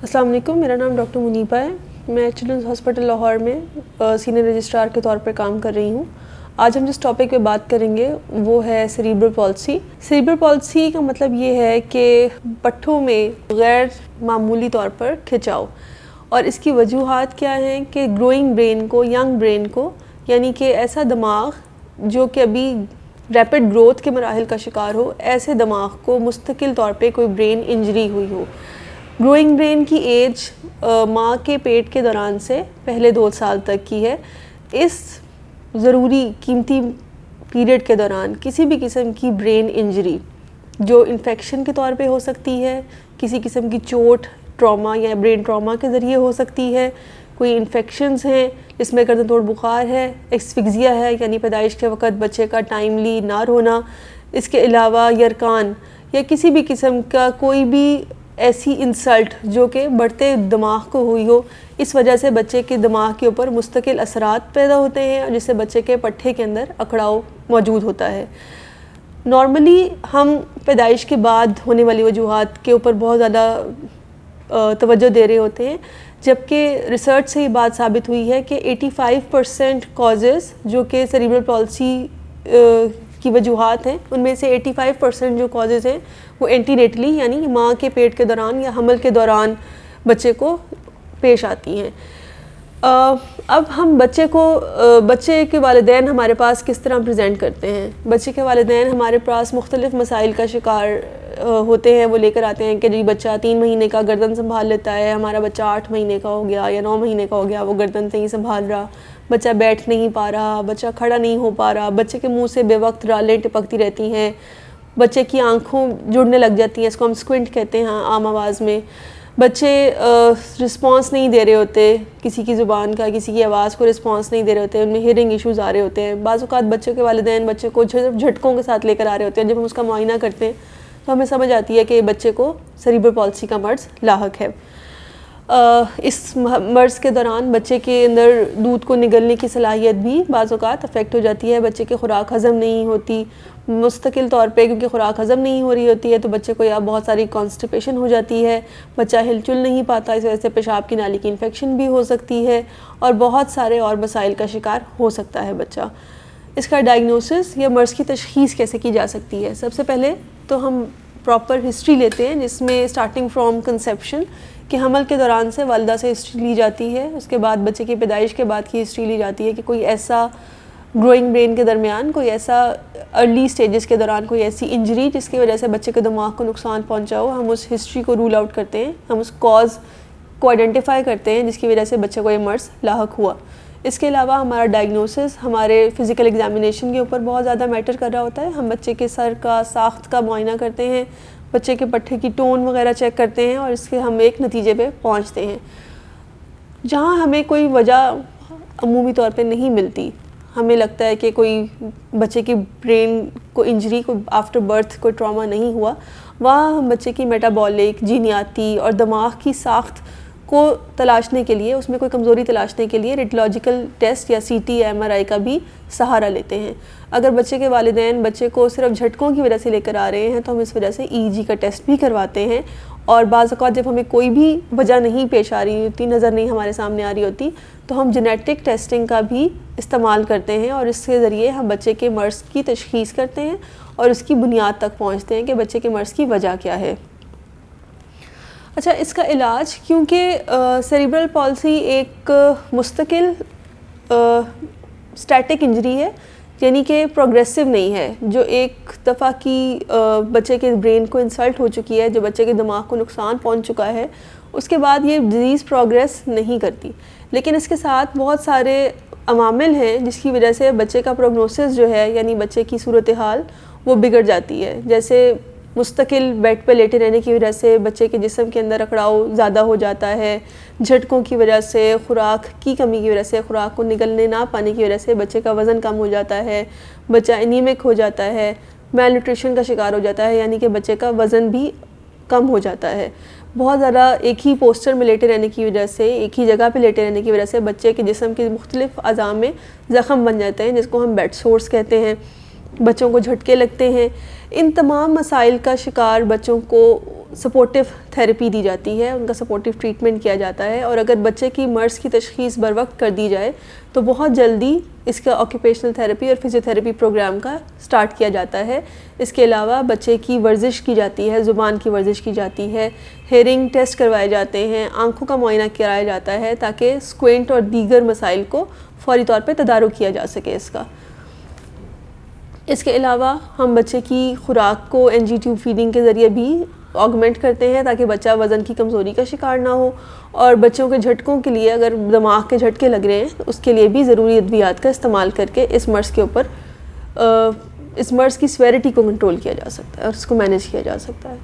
السلام علیکم، میرا نام ڈاکٹر منیبہ ہے. میں چلڈرنز ہاسپٹل لاہور میں سینئر رجسٹرار کے طور پر کام کر رہی ہوں. آج ہم جس ٹاپک پہ بات کریں گے وہ ہے سیریبرل پالسی. سیریبرل پالسی کا مطلب یہ ہے کہ پٹھوں میں غیر معمولی طور پر کھنچاؤ، اور اس کی وجوہات کیا ہیں کہ گروئنگ برین کو، ینگ برین کو، یعنی کہ ایسا دماغ جو کہ ابھی ریپڈ گروتھ کے مراحل کا شکار ہو، ایسے دماغ کو مستقل طور پہ کوئی برین انجری ہوئی ہو. گروئنگ برین کی ایج ماں کے پیٹ کے دوران سے پہلے 2 سال تک کی ہے. اس ضروری قیمتی پیریڈ کے دوران کسی بھی قسم کی برین انجری جو انفیکشن کے طور پہ ہو سکتی ہے، کسی قسم کی چوٹ، ٹراما یا برین ٹراما کے ذریعے ہو سکتی ہے، کوئی انفیکشنز ہیں جس میں گردن توڑ بخار ہے، ایکسفکزیا ہے یعنی پیدائش کے وقت بچے کا ٹائملی نہ رونا، اس کے علاوہ یرکان یا کسی بھی قسم کا کوئی بھی ایسی انسلٹ جو کہ بڑھتے دماغ کو ہوئی ہو، اس وجہ سے بچے کے دماغ کے اوپر مستقل اثرات پیدا ہوتے ہیں اور جس سے بچے کے پٹھے کے اندر اکڑاؤ موجود ہوتا ہے. نارملی ہم پیدائش کے بعد ہونے والی وجوہات کے اوپر بہت زیادہ توجہ دے رہے ہوتے ہیں، جبکہ ریسرچ سے یہ بات ثابت ہوئی ہے کہ 85% کازز جو کہ سیریبرل پالسی کی وجوہات ہیں، ان میں سے 85% جو کازز ہیں وہ اینٹی نیٹلی یعنی ماں کے پیٹ کے دوران یا حمل کے دوران بچے کو پیش آتی ہیں. اب ہم بچے کے والدین ہمارے پاس کس طرح پریزنٹ کرتے ہیں. بچے کے والدین ہمارے پاس مختلف مسائل کا شکار ہوتے ہیں. وہ لے کر آتے ہیں کہ جی بچہ 3 مہینے کا گردن سنبھال لیتا ہے، ہمارا بچہ 8 مہینے کا ہو گیا یا 9 مہینے کا ہو گیا، وہ گردن نہیں سنبھال رہا، بچہ بیٹھ نہیں پا رہا، بچہ کھڑا نہیں ہو پا رہا، بچے کے منہ سے بے وقت رالیں ٹپکتی رہتی ہیں، بچے کی آنکھوں جڑنے لگ جاتی ہیں، اس کو ہم اسکوئنٹ کہتے ہیں عام آواز میں. بچے رسپانس نہیں دے رہے ہوتے کسی کی زبان کا، کسی کی آواز کو رسپانس نہیں دے رہے ہوتے، ان میں ہیئرنگ ایشوز آ رہے ہوتے ہیں. بعض اوقات بچوں کے والدین بچے کو جھٹکوں کے ساتھ لے کر آ رہے ہوتے ہیں. جب ہم اس کا معائنہ کرتے ہیں تو ہمیں سمجھ آتی ہے کہ بچے کو سیریبرل پالسی کا مرض لاحق ہے. اس مرض کے دوران بچے کے اندر دودھ کو نگلنے کی صلاحیت بھی بعض اوقات افیکٹ ہو جاتی ہے. بچے کی خوراک ہضم نہیں ہوتی مستقل طور پہ، کیونکہ خوراک ہضم نہیں ہو رہی ہوتی ہے تو بچے کو یا بہت ساری کانسٹیپیشن ہو جاتی ہے، بچہ ہل چل نہیں پاتا، اس وجہ سے پیشاب کی نالی کی انفیکشن بھی ہو سکتی ہے اور بہت سارے اور مسائل کا شکار ہو سکتا ہے بچہ. اس کا ڈائگنوسس یا مرض کی تشخیص کیسے کی جا سکتی ہے؟ سب سے پہلے تو ہم پراپر ہسٹری لیتے ہیں، جس میں اسٹارٹنگ فرام کنسیپشن کہ حمل کے دوران سے والدہ سے ہسٹری لی جاتی ہے، اس کے بعد بچے کی پیدائش کے بعد کی ہسٹری لی جاتی ہے کہ کوئی ایسا گروئنگ برین کے درمیان کوئی ایسا ارلی سٹیجز کے دوران کوئی ایسی انجری جس کی وجہ سے بچے کے دماغ کو نقصان پہنچا ہو. ہم اس ہسٹری کو رول آؤٹ کرتے ہیں، ہم اس کاز کو آئیڈینٹیفائی کرتے ہیں جس کی وجہ سے بچے کو یہ مرض لاحق ہوا. اس کے علاوہ ہمارا ڈائگنوسس ہمارے فزیکل ایگزامینیشن کے اوپر بہت زیادہ میٹر کر رہا ہوتا ہے. ہم بچے کے سر کا ساخت کا معائنہ کرتے ہیں، بچے کے پٹھے کی ٹون وغیرہ چیک کرتے ہیں اور اس کے ہم ایک نتیجے پہ پہنچتے ہیں. جہاں ہمیں کوئی وجہ عمومی طور پہ نہیں ملتی، ہمیں لگتا ہے کہ کوئی بچے کی برین کو انجری کوئی آفٹر برتھ کوئی ٹراما نہیں ہوا، وہاں ہم بچے کی میٹابولک، جینیاتی اور دماغ کی ساخت کو تلاشنے کے لیے، اس میں کوئی کمزوری تلاشنے کے لیے ریڈیولوجیکل ٹیسٹ یا CT یا MRI کا بھی سہارا لیتے ہیں. اگر بچے کے والدین بچے کو صرف جھٹکوں کی وجہ سے لے کر آ رہے ہیں تو ہم اس وجہ سے EEG کا ٹیسٹ بھی کرواتے ہیں. اور بعض اوقات جب ہمیں کوئی بھی وجہ نہیں پیش آ رہی ہوتی، نظر نہیں ہمارے سامنے آ رہی ہوتی، تو ہم جینیٹک ٹیسٹنگ کا بھی استعمال کرتے ہیں اور اس کے ذریعے ہم بچے کے مرض کی تشخیص کرتے ہیں اور اس کی بنیاد تک پہنچتے ہیں کہ بچے کے مرض کی وجہ کیا ہے. اچھا، اس کا علاج، کیونکہ سیریبرل پالسی ایک مستقل اسٹیٹک انجری ہے، یعنی کہ پروگریسو نہیں ہے، جو ایک دفعہ کی بچے کے برین کو انسلٹ ہو چکی ہے، جو بچے کے دماغ کو نقصان پہنچ چکا ہے، اس کے بعد یہ ڈیزیز پروگریس نہیں کرتی. لیکن اس کے ساتھ بہت سارے عوامل ہیں جس کی وجہ سے بچے کا پروگنوسس جو ہے، یعنی بچے کی صورتحال وہ بگڑ جاتی ہے. جیسے مستقل بیڈ پہ لیٹے رہنے کی وجہ سے بچے کے جسم کے اندر اکڑاؤ زیادہ ہو جاتا ہے، جھٹکوں کی وجہ سے، خوراک کی کمی کی وجہ سے، خوراک کو نگلنے نہ پانے کی وجہ سے بچے کا وزن کم ہو جاتا ہے، بچہ انیمک ہو جاتا ہے، میل نیوٹریشن کا شکار ہو جاتا ہے، یعنی کہ بچے کا وزن بھی کم ہو جاتا ہے. بہت زیادہ ایک ہی پوسچر میں لیٹے رہنے کی وجہ سے، ایک ہی جگہ پہ لیٹے رہنے کی وجہ سے بچے کے جسم کے مختلف اعضاء میں زخم بن جاتے ہیں، جس کو ہم بیڈ سورس کہتے ہیں. بچوں کو جھٹکے لگتے ہیں. ان تمام مسائل کا شکار بچوں کو سپورٹیو تھیراپی دی جاتی ہے، ان کا سپورٹیو ٹریٹمنٹ کیا جاتا ہے، اور اگر بچے کی مرض کی تشخیص بر وقت کر دی جائے تو بہت جلدی اس کا آکوپیشنل تھیراپی اور فزیو تھیراپی پروگرام کا سٹارٹ کیا جاتا ہے۔ اس کے علاوہ بچے کی ورزش کی جاتی ہے، زبان کی ورزش کی جاتی ہے، ہیئرنگ ٹیسٹ کروائے جاتے ہیں، آنکھوں کا معائنہ کرایا جاتا ہے تاکہ اسکوینٹ اور دیگر مسائل کو فوری طور پہ تدارک کیا جا سکے اس کا۔ اس کے علاوہ ہم بچے کی خوراک کو این جی ٹیوب فیڈنگ کے ذریعے بھی آگمنٹ کرتے ہیں تاکہ بچہ وزن کی کمزوری کا شکار نہ ہو، اور بچوں کے جھٹکوں کے لیے اگر دماغ کے جھٹکے لگ رہے ہیں تو اس کے لیے بھی ضروری ادویات کا استعمال کر کے اس مرض کے اوپر اس مرض کی سیویرٹی کو کنٹرول کیا جا سکتا ہے اور اس کو مینیج کیا جا سکتا ہے۔